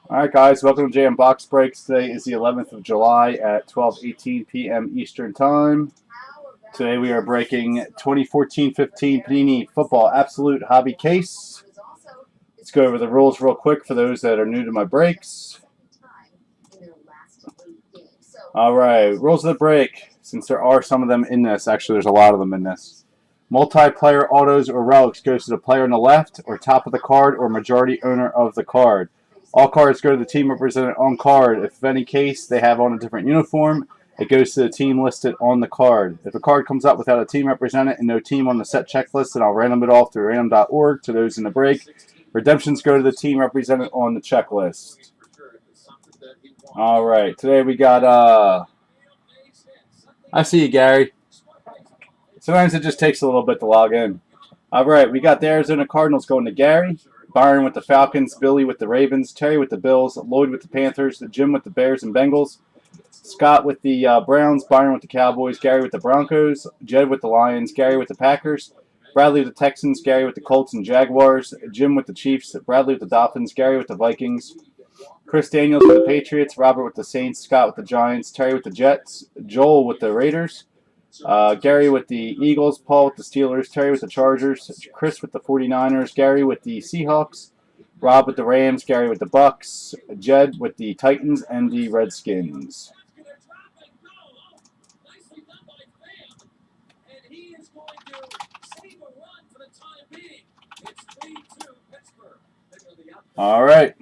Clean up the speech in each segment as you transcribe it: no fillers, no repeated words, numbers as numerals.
Alright guys, welcome to JM Box Breaks. Today is the 11th of July at 12:18 p.m. Eastern Time. Today we are breaking 2014-15 Panini Football Absolute Hobby Case. Let's go over the rules real quick for those that are new to my breaks. Alright, rules of the break. Since there are some of them in this, actually there's a lot of them in this. Multiplayer autos or relics goes to the player on the left or top of the card or majority owner of the card. All cards go to the team represented on card. If in any case they have on a different uniform, it goes to the team listed on the card. If a card comes up without a team represented and no team on the set checklist, then I'll random it off through random.org to those in the break. Redemptions go to the team represented on the checklist. Alright, today we got, I see you, Gary. Sometimes it just takes a little bit to log in. Alright, we got the Arizona Cardinals going to Gary. Byron with the Falcons, Billy with the Ravens, Terry with the Bills, Lloyd with the Panthers, Jim with the Bears and Bengals, Scott with the Browns, Byron with the Cowboys, Gary with the Broncos, Jed with the Lions, Gary with the Packers, Bradley with the Texans, Gary with the Colts and Jaguars, Jim with the Chiefs, Bradley with the Dolphins, Gary with the Vikings, Chris Daniels with the Patriots, Robert with the Saints, Scott with the Giants, Terry with the Jets, Joel with the Raiders, Gary with the Eagles, Paul with the Steelers, Terry with the Chargers, Chris with the 49ers, Gary with the Seahawks, Rob with the Rams, Gary with the Bucks, Jed with the Titans and the Redskins. All right.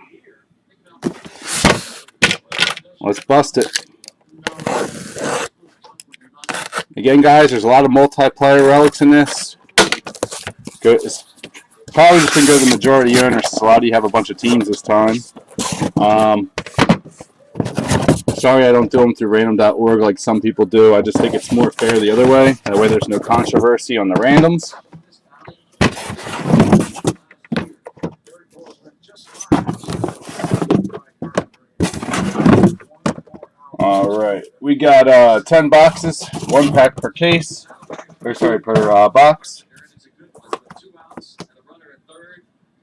Let's bust it. Again, guys, there's a lot of multiplayer relics in this. It's probably just going to go to the majority owners. So a lot of you have a bunch of teams this time. Sorry I don't do them through random.org like some people do. I just think it's more fair the other way. That way there's no controversy on the randoms. Alright, we got 10 boxes, 1 pack per case. Or sorry, per box.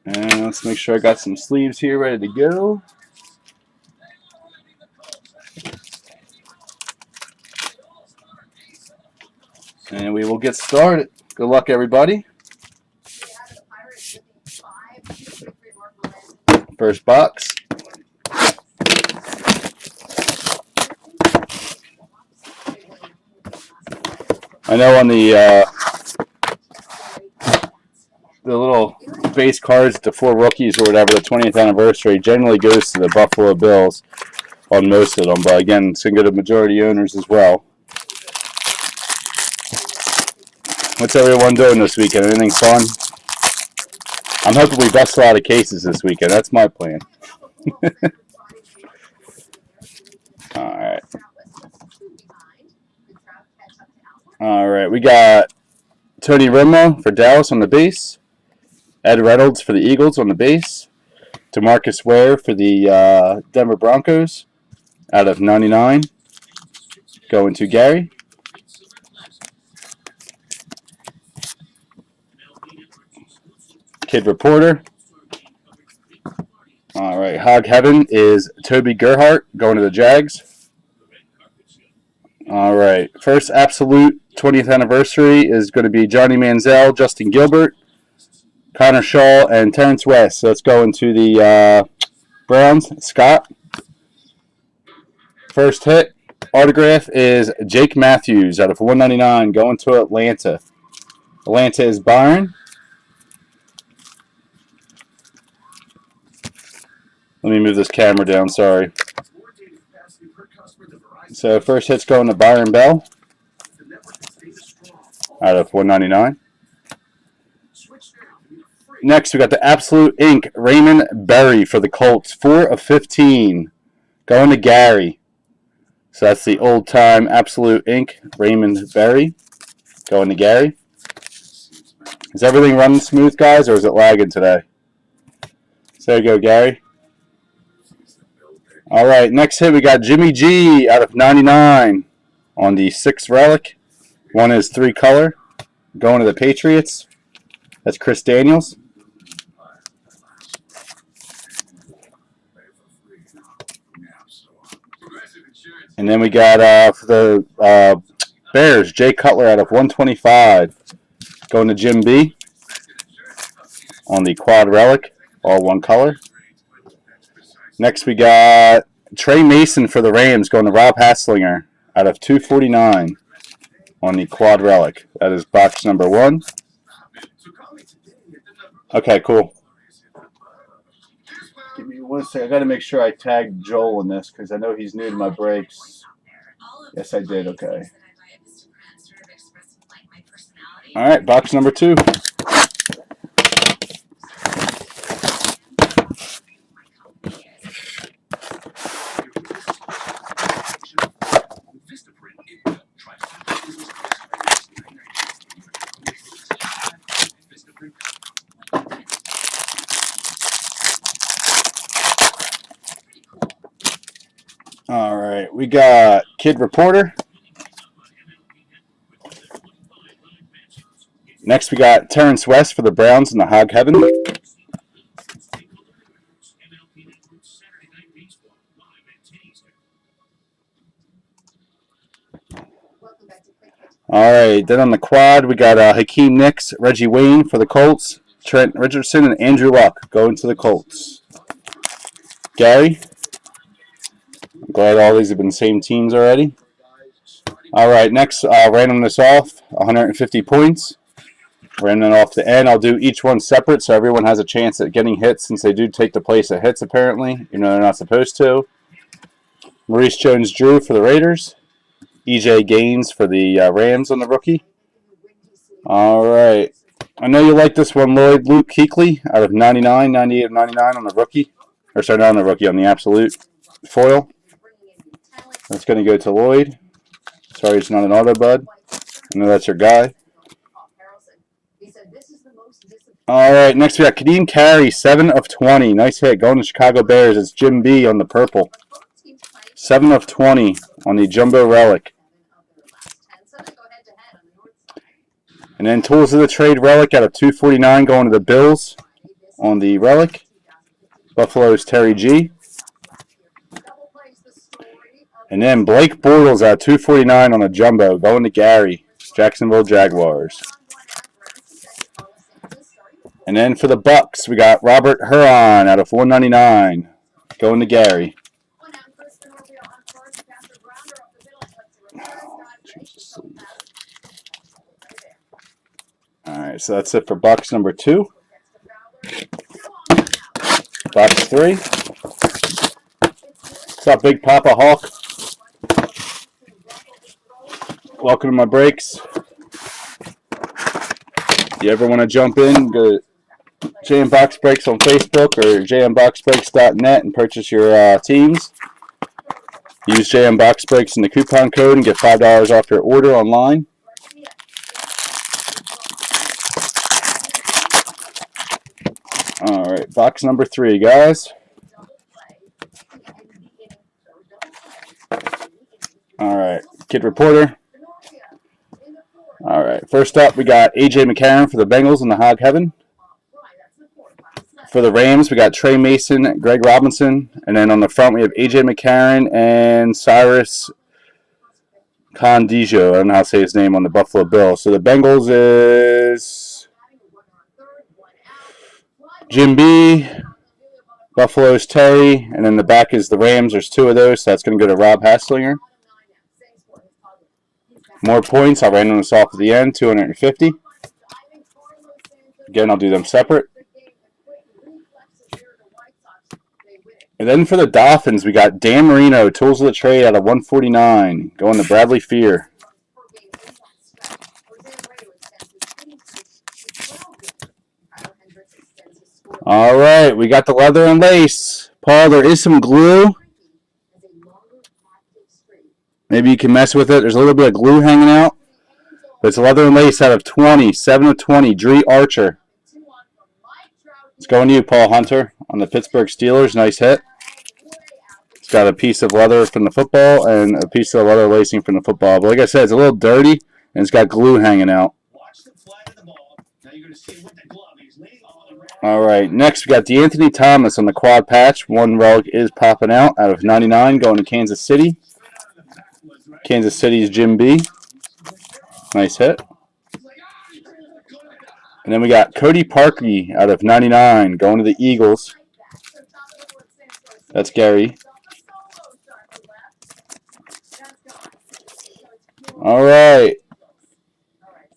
And let's make sure I got some sleeves here ready to go. And we will get started. Good luck, everybody. First box. I know on the little base cards, the 4 rookies or whatever, the 20th anniversary generally goes to the Buffalo Bills on most of them. But again, it's going to go to majority owners as well. What's everyone doing this weekend? Anything fun? I'm hoping we bust a lot of cases this weekend. That's my plan. Alright. Alright, we got Tony Romo for Dallas on the base. Ed Reynolds for the Eagles on the base. DeMarcus Ware for the Denver Broncos out of 99. Going to Gary. Kid Reporter. Alright, Hog Heaven is Toby Gerhart going to the Jags. Alright, first absolute 20th anniversary is going to be Johnny Manziel, Justin Gilbert, Connor Shaw, and Terrence West. So let's go into the Browns. Scott. First hit autograph is Jake Matthews out of 199 going to Atlanta. Atlanta is Byron. Let me move this camera down, sorry. So first hit's going to Byron Bell out of 199. Next, we got the Absolute Ink Raymond Berry for the Colts, 4 of 15, going to Gary. So that's the old-time Absolute Ink Raymond Berry, going to Gary. Is everything running smooth, guys, or is it lagging today? So there you go, Gary. All right, next hit, we got Jimmy G out of 99 on the 6th relic. One is 3-color, going to the Patriots. That's Chris Daniels. And then we got for the Bears, Jay Cutler out of 125. Going to Jim B on the quad relic, all one color. Next we got Trey Mason for the Rams going to Rob Hasslinger out of 249 on the quad relic. That is box number 1. Okay, cool. Give me 1 second. I got to make sure I tag Joel in this because I know he's new to my breaks. Yes, I did. Okay. All right, box number 2. All right, we got Kid Reporter. Next, we got Terrence West for the Browns in the Hog Heaven. All right, then on the quad, we got Hakeem Nicks, Reggie Wayne for the Colts, Trent Richardson, and Andrew Luck going to the Colts. Gary, I'm glad all these have been the same teams already. All right, next, random this off, 150 points. Random off the end. I'll do each one separate so everyone has a chance at getting hits since they do take the place of hits apparently. You know they're not supposed to. Maurice Jones-Drew for the Raiders. EJ Gaines for the Rams on the rookie. All right. I know you like this one, Lloyd. Luke Kuechly out of 99, 98 of 99 on the rookie. Or sorry, not on the rookie, on the absolute foil. That's going to go to Lloyd. Sorry, it's not an auto, bud. I know that's your guy. All right, next we got Kadeem Carey, 7 of 20. Nice hit. Going to Chicago Bears. It's Jim B on the purple. 7 of 20 on the Jumbo Relic. And then Tools of the Trade Relic out of 249 going to the Bills on the Relic. Buffalo's Terry G. And then Blake Bortles out of 249 on a Jumbo going to Gary. Jacksonville Jaguars. And then for the Bucks, we got Robert Huron out of 199 going to Gary. All right, so that's it for box number 2. Box 3. What's up, Big Papa Hawk? Welcome to my breaks. You ever want to jump in, go to JM Box Breaks on Facebook or jmboxbreaks.net and purchase your teams. Use JM Box Breaks in the coupon code and get $5 off your order online. All right, box number 3, guys. All right, Kid Reporter. All right, first up, we got A.J. McCarron for the Bengals in the Hog Heaven. For the Rams, we got Trey Mason, Greg Robinson, and then on the front we have A.J. McCarron and Cyrus Condijo. I don't know how to say his name on the Buffalo Bills. So the Bengals is Jim B, Buffalo's Terry, and then the back is the Rams. There's 2 of those, so that's going to go to Rob Hasslinger. More points, I'll random this off at the end, 250. Again, I'll do them separate. And then for the Dolphins, we got Dan Marino, Tools of the Trade out of 149, going to Bradley Fear. All right, we got the leather and lace. Paul, there is some glue. Maybe you can mess with it. There's a little bit of glue hanging out. But it's leather and lace out of 20, 7 of 20, Dree Archer. It's going to you, Paul Hunter, on the Pittsburgh Steelers. Nice hit. It's got a piece of leather from the football and a piece of leather lacing from the football. But like I said, it's a little dirty, and it's got glue hanging out. All right, next we got DeAnthony Thomas on the quad patch. 1 relic is popping out of 99, going to Kansas City. Kansas City's Jim B. Nice hit. And then we got Cody Parkey out of 99 going to the Eagles. That's Gary. All right.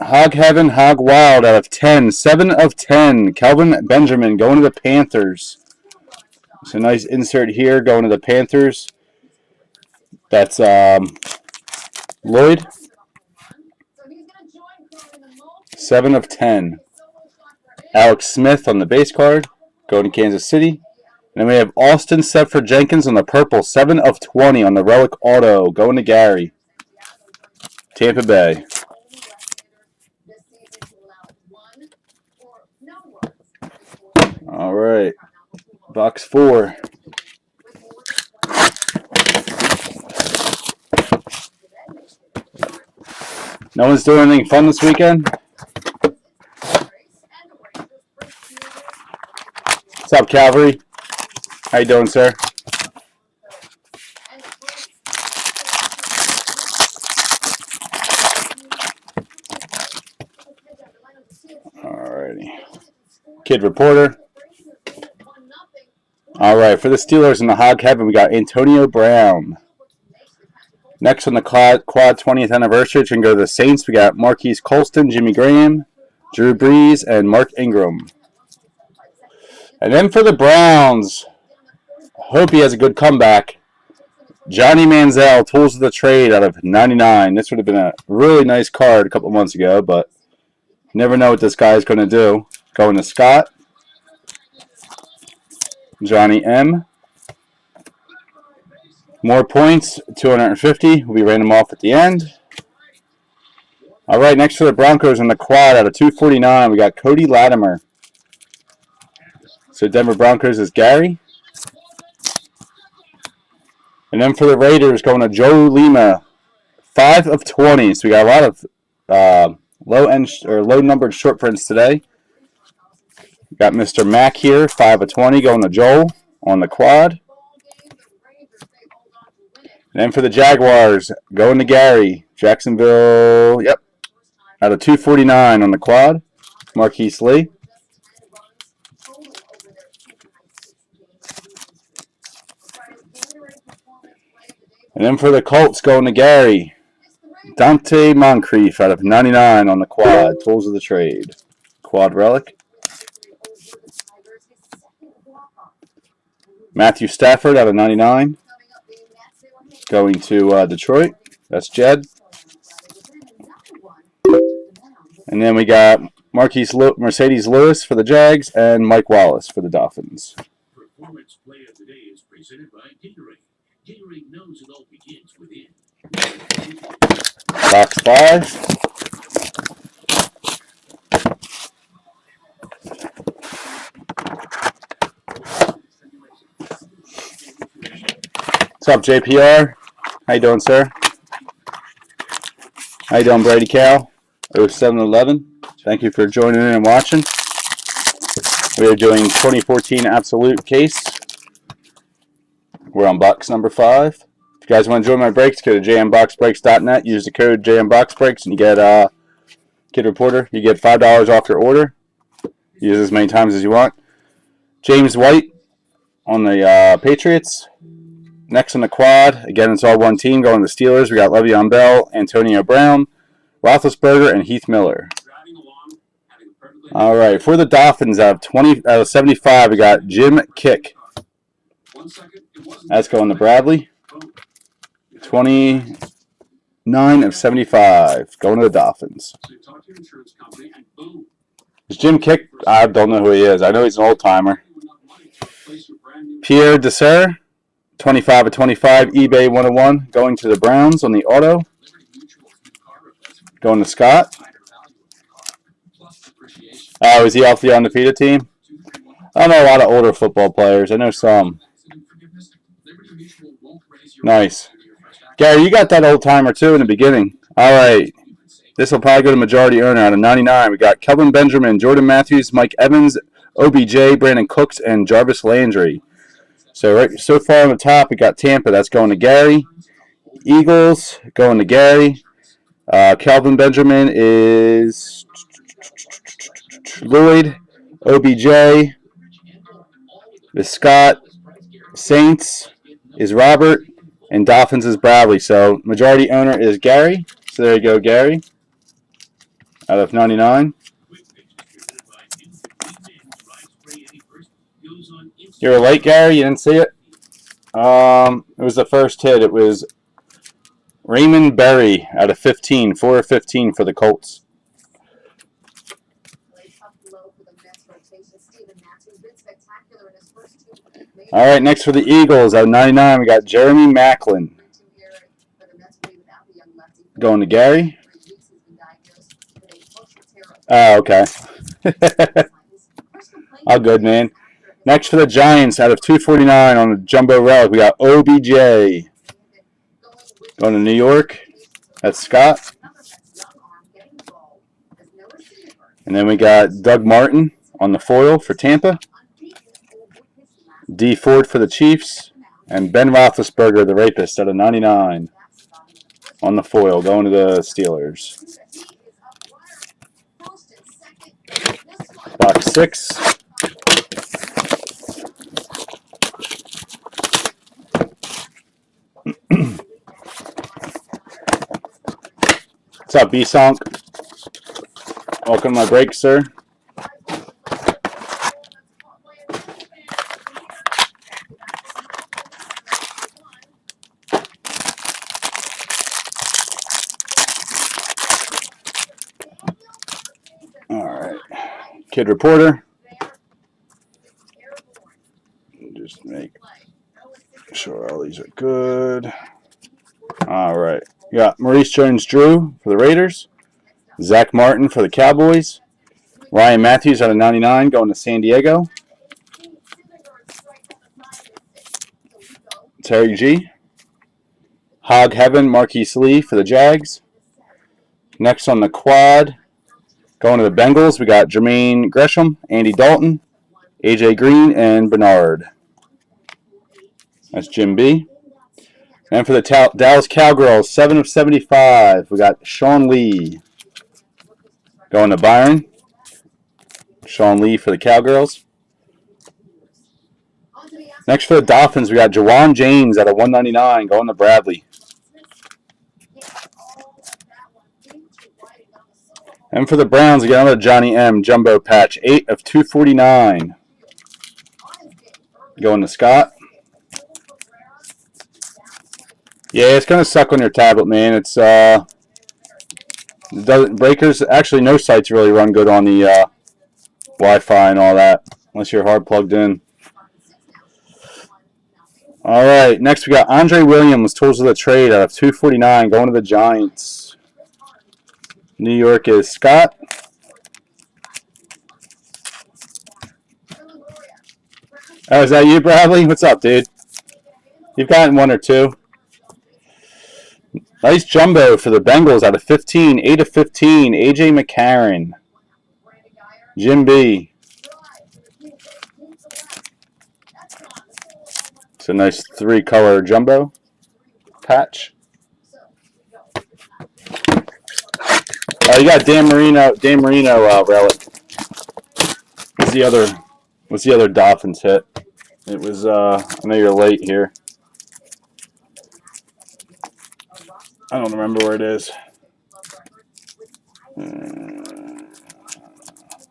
Hog Heaven, Hog Wild out of 10. 7 of 10. Kelvin Benjamin going to the Panthers. It's a nice insert here going to the Panthers. That's Lloyd. 7 of 10. Alex Smith on the base card going to Kansas City. And then we have Austin Sepford Jenkins on the purple. 7 of 20 on the Relic Auto going to Gary. Tampa Bay. All right. Box 4. No one's doing anything fun this weekend? What's up, Calvary? How you doing, sir? Alrighty. Kid Reporter. All right, for the Steelers in the Hog Heaven, we got Antonio Brown. Next on the quad 20th anniversary, we can go to the Saints. We got Marquise Colston, Jimmy Graham, Drew Brees, and Mark Ingram. And then for the Browns, hope he has a good comeback. Johnny Manziel, Tools of the Trade out of 99. This would have been a really nice card a couple months ago, but never know what this guy is going to do. Going to Scott. Johnny M. More points, 250. We'll be random off at the end. All right, next for the Broncos in the quad out of 249, we got Cody Latimer. So Denver Broncos is Gary. And then for the Raiders, going to Joe Lima, 5 of 20. So we got a lot of low-numbered short prints today. We got Mr. Mack here, 5 of 20, going to Joel on the quad. And then for the Jaguars, going to Gary. Jacksonville, yep, out of 249 on the quad. Marquise Lee. And then for the Colts, going to Gary. Dante Moncrief out of 99 on the quad. Tools of the Trade. Quad Relic. Matthew Stafford out of 99. Going to Detroit. That's Jed. And then we got Mercedes Lewis for the Jags and Mike Wallace for the Dolphins. Performance play of the day is presented by Gatorade. Gatorade knows it all begins within. Box 5. What's up, JPR? How you doing, sir? How you doing, Brady Cal? 0711. Thank you for joining in and watching. We are doing 2014 Absolute Case. We're on box number 5. If you guys want to join my breaks, go to jmboxbreaks.net. Use the code jmboxbreaks and you get Kid Reporter. You get $5 off your order. Use as many times as you want. James White on the Patriots. Next on the quad, again, it's all one team going to the Steelers. We got Le'Veon Bell, Antonio Brown, Roethlisberger, and Heath Miller. All right, for the Dolphins, out of 75, we got Jim Kick. That's going to Bradley. 29 of 75, going to the Dolphins. Is Jim Kick? I don't know who he is. I know he's an old-timer. Pierre Desser. 25 of 25, eBay 101, going to the Browns on the auto. Going to Scott. Oh, is he off the undefeated team? I don't know a lot of older football players. I know some. Nice. Gary, you got that old timer too in the beginning. All right. This will probably go to majority earner out of 99. We got Kelvin Benjamin, Jordan Matthews, Mike Evans, OBJ, Brandon Cooks, and Jarvis Landry. So far on the top, we got Tampa. That's going to Gary. Eagles going to Gary. Calvin Benjamin is Lloyd. OBJ is Scott. Saints is Robert. And Dolphins is Bradley. So majority owner is Gary. So there you go, Gary. Out of 99. You're late, Gary. You didn't see it? It was the first hit. It was Raymond Berry out of 15. 4 of 15 for the Colts. All right, next for the Eagles, out of 99, we got Jeremy Maclin. Going to Gary. Oh, okay. All good, man. Next for the Giants, out of 249 on the Jumbo Relic, we got OBJ. Going to New York. That's Scott. And then we got Doug Martin on the foil for Tampa. D. Ford for the Chiefs. And Ben Roethlisberger, the rapist, out of 99 on the foil, going to the Steelers. Box 6. What's up, B-Sonk? Welcome to my break, sir. All right. Kid Reporter. Just make sure all these are good. All right. We got Maurice Jones-Drew for the Raiders. Zach Martin for the Cowboys. Ryan Matthews out of 99 going to San Diego. Terry G. Hog Heaven, Marquise Lee for the Jags. Next on the quad, going to the Bengals, we got Jermaine Gresham, Andy Dalton, AJ Green, and Bernard. That's Jim B. And for the Dallas Cowgirls, 7 of 75, we got Sean Lee. Going to Byron. Sean Lee for the Cowgirls. Next for the Dolphins, we got Jawan James out of 199, going to Bradley. And for the Browns, we got another Johnny M. Jumbo patch, 8 of 249. Going to Scott. Yeah, it's going to suck on your tablet, man. It's breakers. Actually, no sites really run good on the Wi-Fi and all that, unless you're hard plugged in. All right, next we got Andre Williams, Tools of the Trade out of 249, going to the Giants. New York is Scott. Oh, is that you, Bradley? What's up, dude? You've gotten one or two. Nice jumbo for the Bengals out of 15, 8 of 15, A.J. McCarron. Jim B. It's a nice 3-color jumbo patch. Oh, you got Dan Marino relic. What's the other Dolphins hit? It was I know you're late here. I don't remember where it is.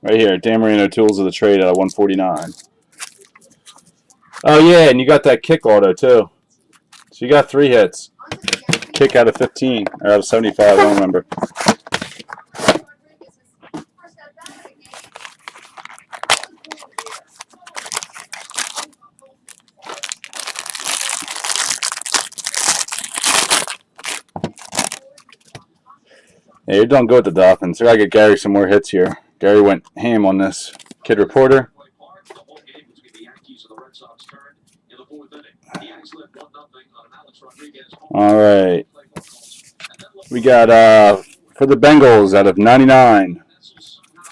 Right here, Dan Marino, Tools of the Trade out of 149. Oh yeah, and you got that kick auto too. So you got 3 hits. Kick out of 15 or out of 75. I don't remember. Yeah, you're doing good with the Dolphins. I gotta get Gary some more hits here. Gary went ham on this. Kid Reporter. All right. We got for the Bengals out of 99,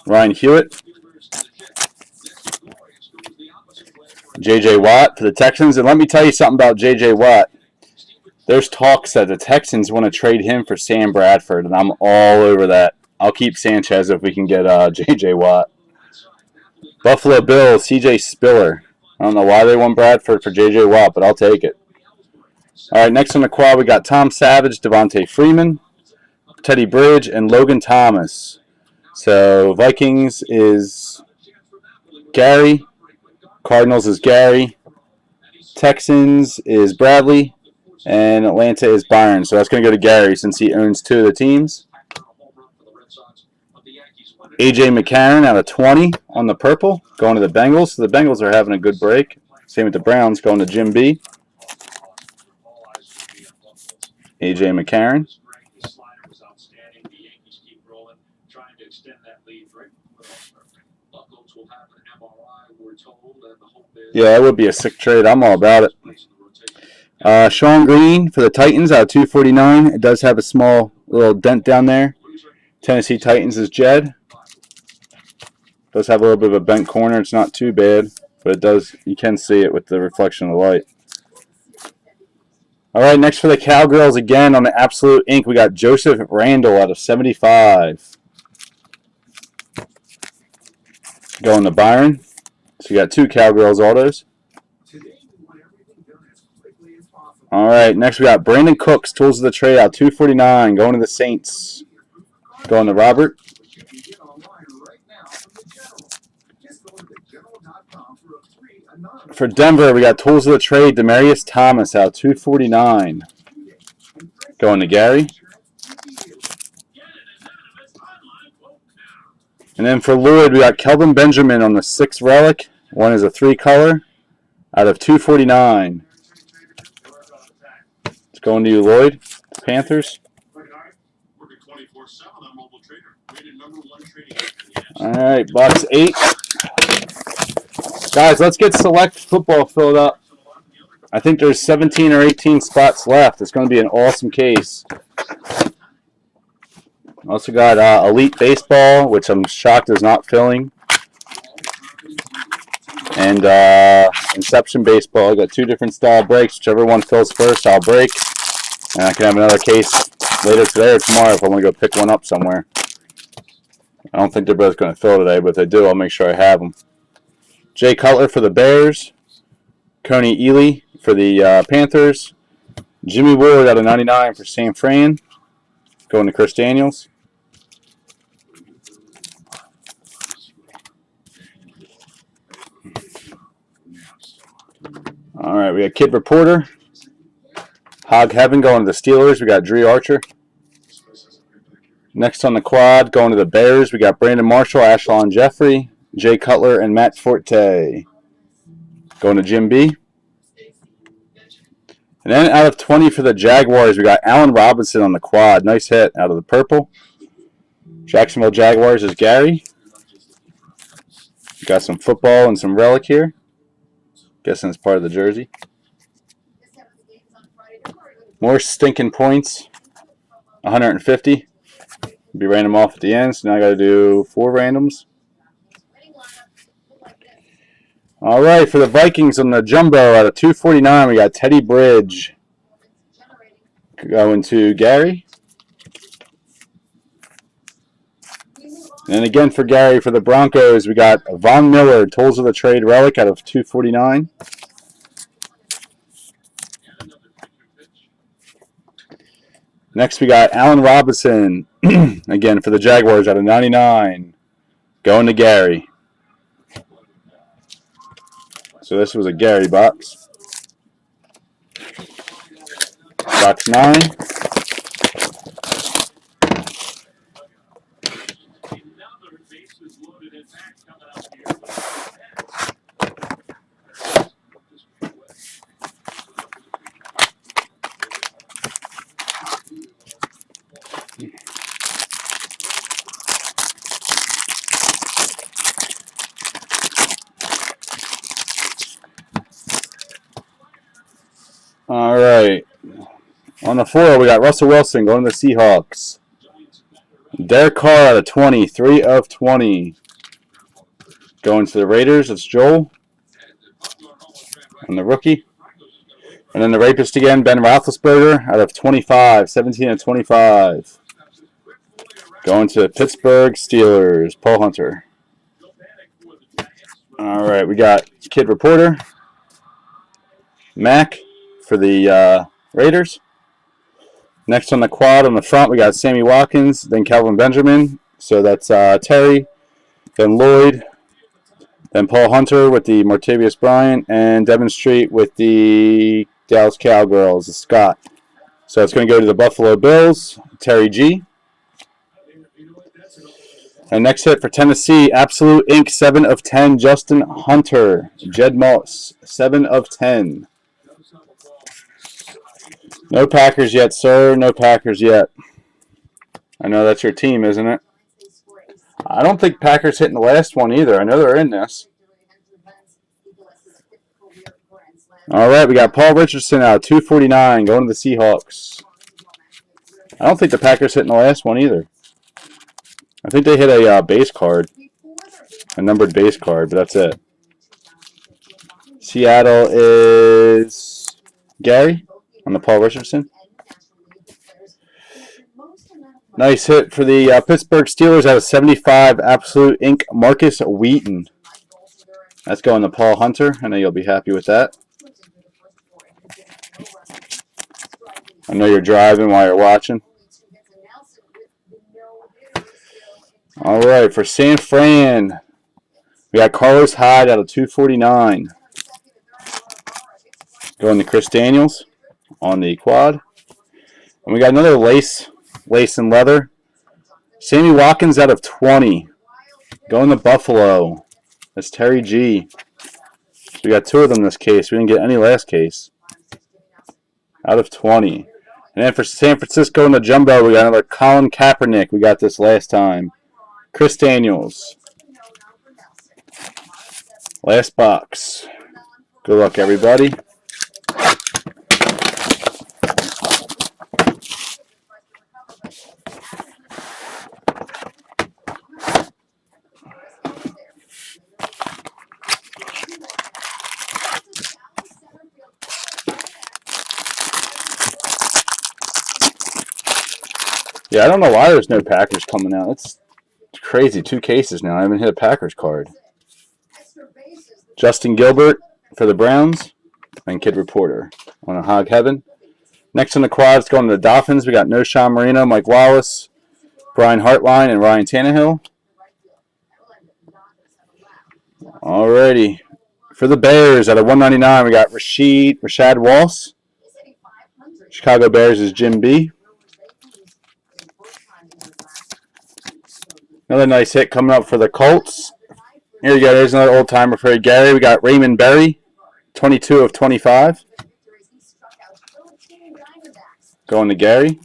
Ryan Hewitt. J.J. Watt for the Texans. And let me tell you something about J.J. Watt. There's talks that the Texans want to trade him for Sam Bradford, and I'm all over that. I'll keep Sanchez if we can get J.J. Watt. Buffalo Bills, C.J. Spiller. I don't know why they want Bradford for J.J. Watt, but I'll take it. All right, next on the quad, we got Tom Savage, Devontae Freeman, Teddy Bridge, and Logan Thomas. So Vikings is Gary. Cardinals is Gary. Texans is Bradley. And Atlanta is Byron. So that's going to go to Gary since he owns 2 of the teams. A.J. McCarron out of 20 on the purple, going to the Bengals. So the Bengals are having a good break. Same with the Browns, going to Jim B. A.J. McCarron. Yeah, that would be a sick trade. I'm all about it. Sean Green for the Titans out of 249. It does have a small little dent down there. Tennessee Titans is Jed. Does have a little bit of a bent corner. It's not too bad, but it does. You can see it with the reflection of the light. All right, next for the Cowgirls again on the Absolute Ink, we got Joseph Randall out of 75. Going to Byron. So you got 2 Cowgirls autos. All right, next we got Brandon Cooks, Tools of the Trade out 249, going to the Saints. Going to Robert. For Denver, we got Tools of the Trade, Demarius Thomas out 249. Going to Gary. And then for Lloyd, we got Kelvin Benjamin on the 6 relic. One is a 3-color out of 249. It's going to you, Lloyd. Panthers. All right, box 8. Guys, let's get select football filled up. I think there's 17 or 18 spots left. It's going to be an awesome case. Also got Elite Baseball, which I'm shocked is not filling. And Inception Baseball. I got 2 different style breaks. Whichever one fills first, I'll break. And I can have another case later today or tomorrow if I want to go pick one up somewhere. I don't think they're both going to fill today, but if they do, I'll make sure I have them. Jay Cutler for the Bears. Coney Ely for the Panthers. Jimmy Ward out of 99 for San Fran. Going to Chris Daniels. All right, we got Kid Reporter. Hog Heaven going to the Steelers. We got Dree Archer. Next on the quad, going to the Bears, we got Brandon Marshall, Ashlon Jeffrey, Jay Cutler, and Matt Forte. Going to Jim B. And then out of 20 for the Jaguars, we got Allen Robinson on the quad. Nice hit out of the purple. Jacksonville Jaguars is Gary. Got some football and some relic here. Guessing it's part of the jersey. More stinking points. 150. Be random off at the end, so now I got to do 4 randoms. All right, for the Vikings on the jumbo out of 249, we got Teddy Bridge going to Gary. And again for Gary, for the Broncos, we got Von Miller, Tools of the Trade relic out of 249. Next, we got Allen Robinson, again for the Jaguars out of 99, going to Gary. So this was a Gary box. Box 9. All right. On the foil, we got Russell Wilson going to the Seahawks. Derek Carr out of 20, 3 of 20. Going to the Raiders, it's Joel. And the rookie. And then the rapist again, Ben Roethlisberger out of 25, 17 of 25. Going to Pittsburgh Steelers, Paul Hunter. All right, we got Kid Reporter, Mac for the Raiders. Next on the quad on the front, we got Sammy Watkins, then Calvin Benjamin. So that's Terry, then Lloyd, then Paul Hunter with the Martavius Bryant, and Devin Street with the Dallas Cowgirls, Scott. So it's going to go to the Buffalo Bills, Terry G. And next hit for Tennessee, Absolute Inc. 7 of 10, Justin Hunter. Jed Moss, 7 of 10. No Packers yet, sir. No Packers yet. I know that's your team, isn't it? I don't think Packers hitting the last one either. I know they're in this. All right, we got Paul Richardson out, 249, going to the Seahawks. I don't think the Packers hitting the last one either. I think they hit a base card, a numbered base card, but that's it. Seattle is Gary on the Paul Richardson. Nice hit for the Pittsburgh Steelers out of 75, Absolute Inc. Marcus Wheaton. That's going to Paul Hunter. I know you'll be happy with that. I know you're driving while you're watching. All right, for San Fran, we got Carlos Hyde out of 249. Going to Chris Daniels on the quad. And we got another lace and leather. Sammy Watkins out of 20. Going to Buffalo. That's Terry G. So we got 2 of them this case. We didn't get any last case. Out of 20. And then for San Francisco in the jumbo, we got another Colin Kaepernick. We got this last time. Chris Daniels. Last box. Good luck, everybody. Yeah, I don't know why there's no Packers coming out. It's crazy. 2 cases now. I haven't hit a Packers card. Justin Gilbert for the Browns. And Kid Reporter on a Hog Heaven. Next on the quads, going to the Dolphins. We got No. Sean Marino, Mike Wallace, Brian Hartline, and Ryan Tannehill. Alrighty. For the Bears, at a 199, we got Rashad Walsh. Chicago Bears is Jim B. Another nice hit coming up for the Colts. Here you go. There's another old timer for Gary. We got Raymond Berry, 22 of 25. Going to Gary.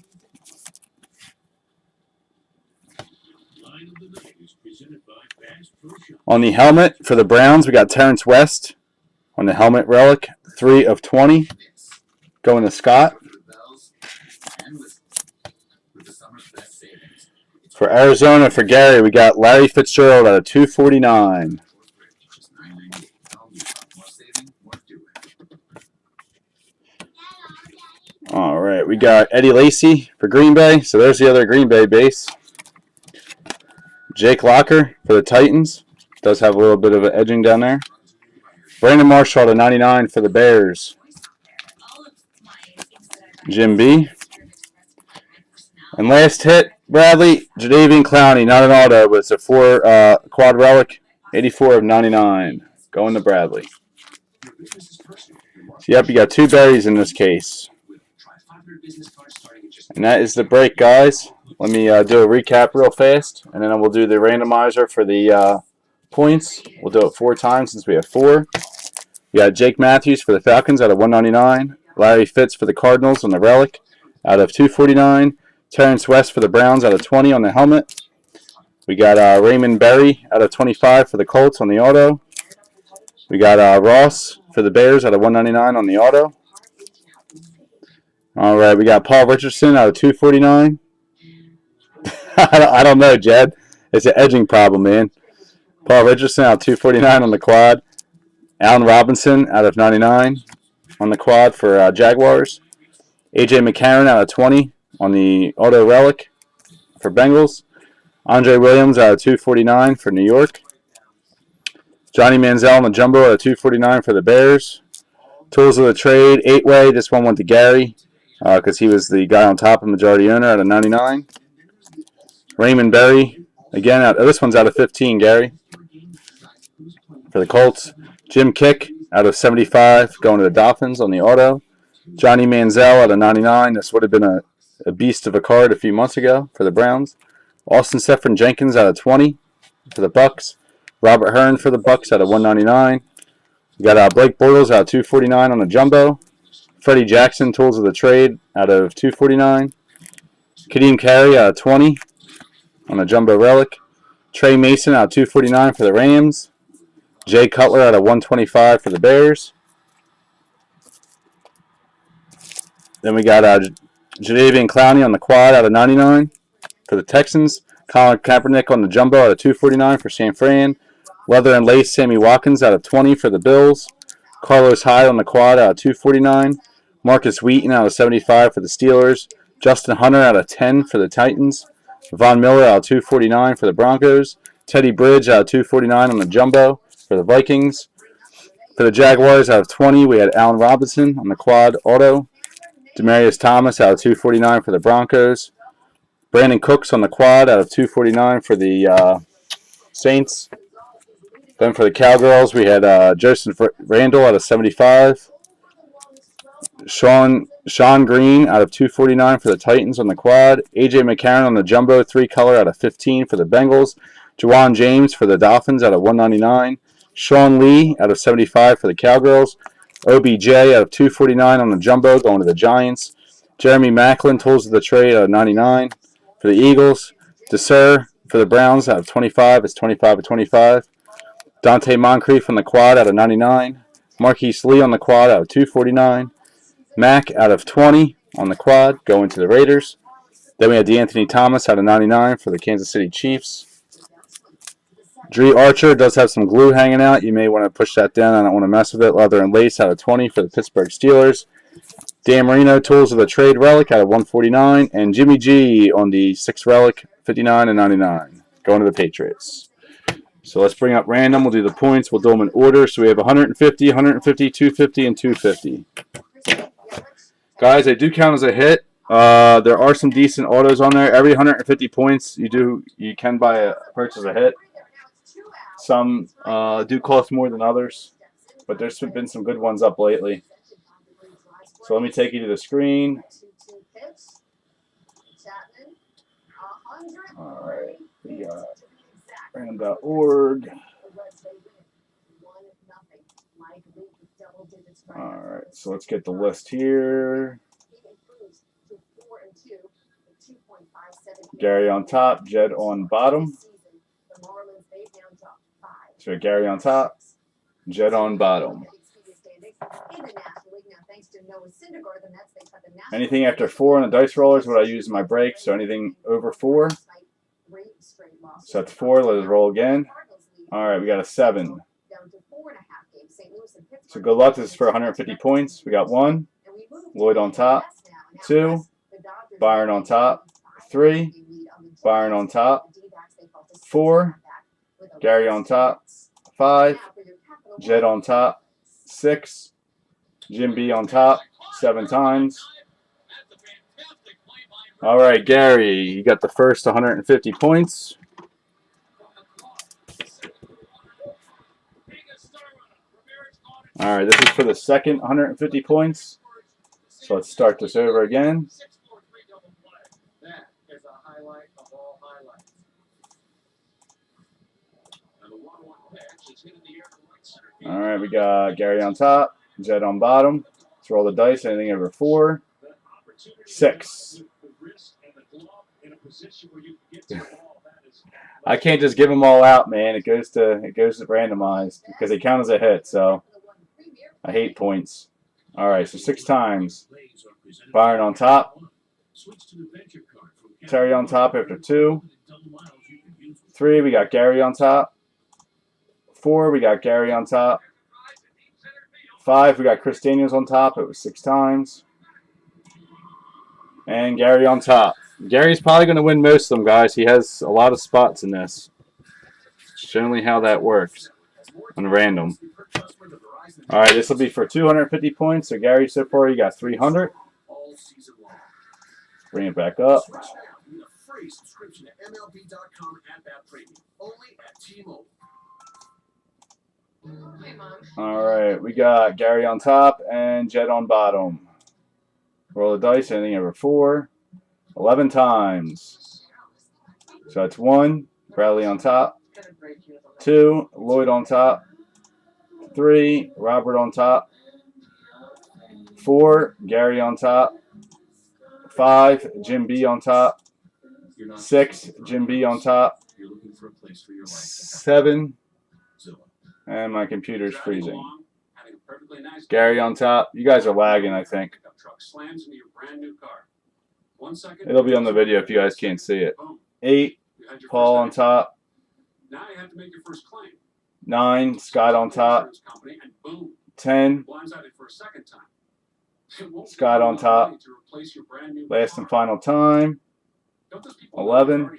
On the helmet for the Browns, we got Terrence West on the helmet relic, 3 of 20. Going to Scott. For Arizona, for Gary, we got Larry Fitzgerald at a 249. All right, we got Eddie Lacy for Green Bay. So there's the other Green Bay base. Jake Locker for the Titans. Does have a little bit of an edging down there. Brandon Marshall to 99 for the Bears. Jim B. And last hit, Bradley, Jadeveon Clowney, not an auto, but it's a 4 quad relic, 84 of 99. Going to Bradley. So, yep, you got 2 berries in this case. And that is the break, guys. Let me do a recap real fast, and then we'll do the randomizer for the points. We'll do it 4 times since we have 4. We got Jake Matthews for the Falcons out of 199. Larry Fitz for the Cardinals on the relic out of 249. Terrence West for the Browns out of 20 on the helmet. We got Raymond Berry out of 25 for the Colts on the auto. We got Ross for the Bears out of 199 on the auto. All right, we got Paul Richardson out of 249. I don't know, Jed. It's an edging problem, man. Paul Richardson out of 249 on the quad. Allen Robinson out of 99. on the quad for Jaguars. A.J. McCarron out of 20 on the auto relic for Bengals. Andre Williams out of 249 for New York. Johnny Manziel on the jumbo out of 249 for the Bears. Tools of the trade, 8-way. This one went to Gary because he was the guy on top of majority owner out of 99. Raymond Berry, again, this one's out of 15, Gary, for the Colts. Jim Kick out of 75 going to the Dolphins on the auto. Johnny Manziel out of 99. This would have been a beast of a card a few months ago for the Browns. Austin Seferian Jenkins out of 20 for the Bucks. Robert Hearn for the Bucks out of 199. We got Blake Bortles out of 249 on the jumbo. Freddie Jackson, tools of the trade, out of 249. Kadeem Carey out of 20 on the jumbo relic. Trey Mason out of 249 for the Rams. Jay Cutler out of 125 for the Bears. Then we got Jadeveon Clowney on the quad out of 99 for the Texans. Colin Kaepernick on the jumbo out of 249 for San Fran. Leather and Lace Sammy Watkins out of 20 for the Bills. Carlos Hyde on the quad out of 249. Marcus Wheaton out of 75 for the Steelers. Justin Hunter out of 10 for the Titans. Von Miller out of 249 for the Broncos. Teddy Bridge out of 249 on the jumbo for the Vikings. For the Jaguars out of 20, we had Allen Robinson on the quad auto. Demaryius Thomas out of 249 for the Broncos. Brandon Cooks on the quad out of 249 for the Saints. Then for the Cowgirls, we had Joseph Randall out of 75. Sean Green out of 249 for the Titans on the quad. A.J. McCarron on the jumbo 3-color out of 15 for the Bengals. Juwan James for the Dolphins out of 199. Sean Lee out of 75 for the Cowgirls. OBJ out of 249 on the jumbo going to the Giants. Jeremy Maclin, tools of the trade out of 99 for the Eagles. DeSer for the Browns out of 25. It's 25 of 25. Dante Moncrief on the quad out of 99. Marquise Lee on the quad out of 249. Mack out of 20 on the quad going to the Raiders. Then we had DeAnthony Thomas out of 99 for the Kansas City Chiefs. Dree Archer does have some glue hanging out. You may want to push that down. I don't want to mess with it. Leather and Lace out of 20 for the Pittsburgh Steelers. Dan Marino, tools of the trade relic out of 149. And Jimmy G on the 6 relic, 59 and 99 going to the Patriots. So let's bring up random. We'll do the points. We'll do them in order. So we have 150, 150, 250, and 250. Guys, they do count as a hit. There are some decent autos on there. Every 150 points, you can purchase a hit. Some do cost more than others, but there's been some good ones up lately. So let me take you to the screen. All right, we got random.org. All right, so let's get the list here. Gary on top, Jed on bottom. So Gary on top, Jed on bottom. Anything after 4 on the dice rollers, what I use in my break. So anything over 4. So that's 4. Let's roll again. All right, we got a 7. So good luck. This is for 150 points. We got 1. Lloyd on top. 2. Byron on top. 3. Byron on top. 4. Gary on top. 5. Jed on top. 6. Jim B on top. 7 times. All right, Gary, you got the first 150 points. All right, this is for the second 150 points. So let's start this over again. All right, we got Gary on top, Jed on bottom. Let's roll the dice. Anything over 4. 6. I can't just give them all out, man. It goes to randomized because they count as a hit. So I hate points. All right, so 6 times. Byron on top. Terry on top after 2. 3, we got Gary on top. 4, we got Gary on top. 5, we got Chris Daniels on top. It was 6 times. And Gary on top. Gary's probably going to win most of them, guys. He has a lot of spots in this. It's generally how that works on random. All right, this will be for 250 points. So, Gary, so far you got 300. Bring it back up. All right, we got Gary on top and Jed on bottom. Roll the dice, anything over 4. 11 times. So that's 1, Bradley on top. 2, Lloyd on top. 3, Robert on top. 4, Gary on top. 5, Jim B on top. 6, Jim B on top. 7, and my computer's freezing. Gary on top. You guys are lagging, I think. It'll be on the video if you guys can't see it. 8, Paul on top. 9, Scott on top. 10, Scott on top. Last and final time. 11,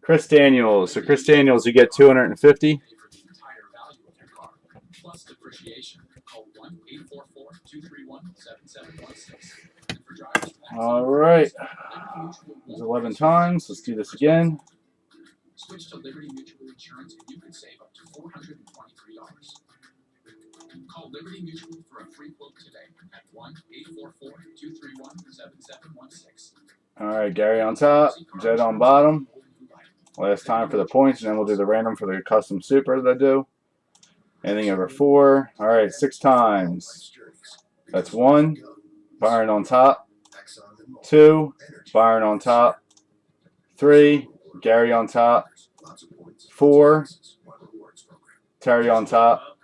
Chris Daniels. So Chris Daniels, you get 250. All right. There's 11 times. Let's do this again. Switch to Liberty Mutual Insurance and you can save up to $423. Call Liberty Mutual for a free quote today at 1-844-231-7716. All right, Gary on top, Jed on bottom. Last time for the points, and then we'll do the random for the custom super that I do. Anything over 4. All right, 6 times. That's 1, Byron on top. 2, Byron on top. 3, Gary on top. 4, Terry on top.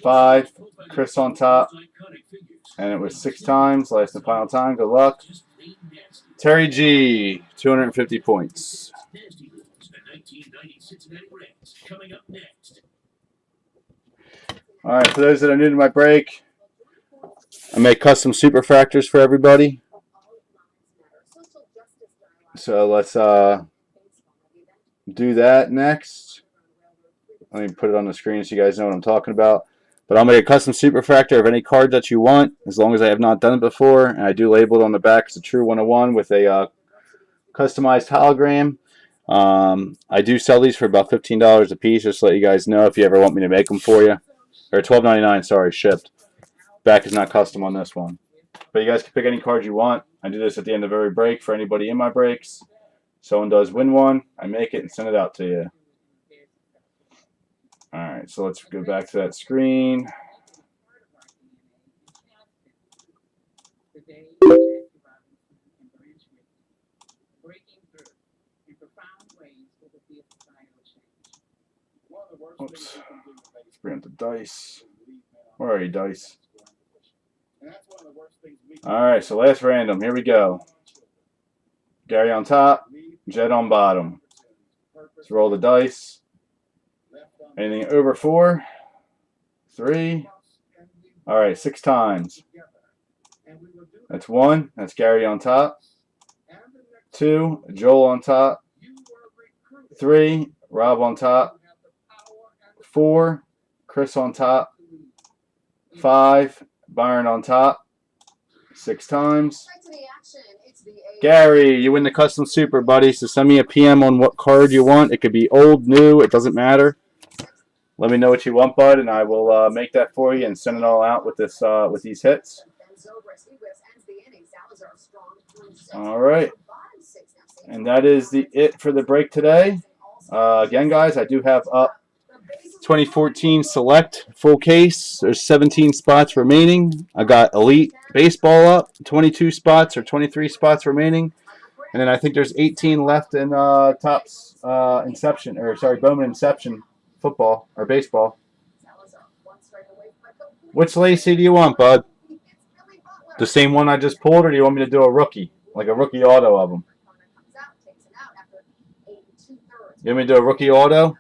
5, Chris on top. And it was 6 times. Last and final time. Good luck. Terry G, 250 points. All right, for those that are new to my break, I make custom superfractors for everybody. So let's do that next. Let me put it on the screen so you guys know what I'm talking about. But I'll make a custom superfractor of any card that you want, as long as I have not done it before. And I do label it on the back as a true 101 with a customized hologram. I do sell these for about $15 a piece, just to let you guys know if you ever want me to make them for you. Or $12.99, sorry, shipped. Back is not custom on this one. But you guys can pick any card you want. I do this at the end of every break for anybody in my breaks. Someone does win one, I make it and send it out to you. Alright, so let's go back to that screen. Oops. Let's bring up the dice. Where are you, dice? Alright, so last random. Here we go. Gary on top, Jed on bottom. Let's roll the dice. Anything over 4? 3. Alright, 6 times. That's 1. That's Gary on top. 2. Joel on top. 3. Rob on top. 4. Chris on top. 5. Byron on top. 6 times. Gary, you win the custom super, buddy. So send me a PM on what card you want. It could be old, new. It doesn't matter. Let me know what you want, bud, and I will make that for you and send it all out with this with these hits. All right, and that is it for the break today. Again, guys, I do have up 2014 Select full case. There's 17 spots remaining. I got Elite Baseball up, 22 spots or 23 spots remaining. And then I think there's 18 left in Topps Inception, or sorry, Bowman Inception football or baseball. Which Lacy do you want, bud? The same one I just pulled, or do you want me to do a rookie? Like a rookie auto of them? You want me to do a rookie auto?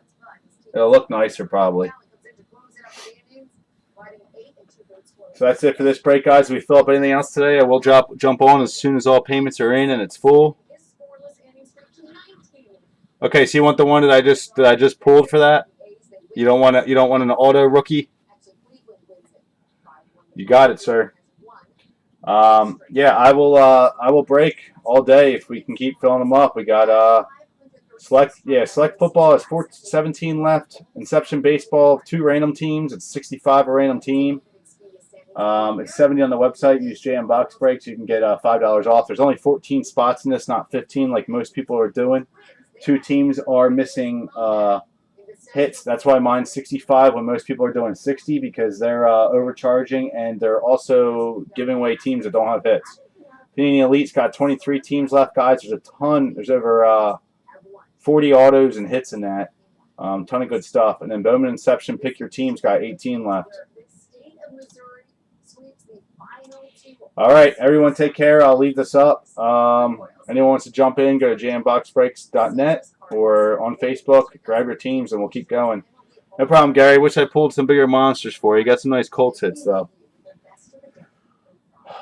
It'll look nicer, probably. So that's it for this break, guys. If we fill up anything else today, I will jump on as soon as all payments are in and it's full. Okay, so you want the one that I just pulled for that? You don't want an auto rookie? You got it, sir. Yeah, I will break all day if we can keep filling them up. We got select football has 17 left. Inception baseball, 2 random teams. It's 65 a random team. It's 70 on the website. Use JM Box Breaks. You can get $5 off. There's only 14 spots in this, not 15 like most people are doing. 2 teams are missing hits. That's why mine's 65 when most people are doing 60 because they're overcharging and they're also giving away teams that don't have hits. Panini Elite's got 23 teams left, guys. There's a ton. There's over 40 autos and hits in that. Ton of good stuff. And then Bowman Inception, pick your teams, got 18 left. All right, everyone take care. I'll leave this up. Anyone wants to jump in, go to jmboxbreaks.net or on Facebook. Grab your teams, and we'll keep going. No problem, Gary. Wish I pulled some bigger monsters for you. You got some nice Colts hits, though.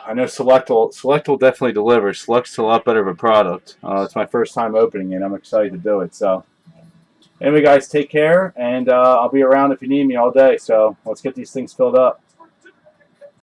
I know Select will definitely deliver. Select's a lot better of a product. It's my first time opening it. I'm excited to do it. So, anyway, guys, take care, and I'll be around if you need me all day. So let's get these things filled up.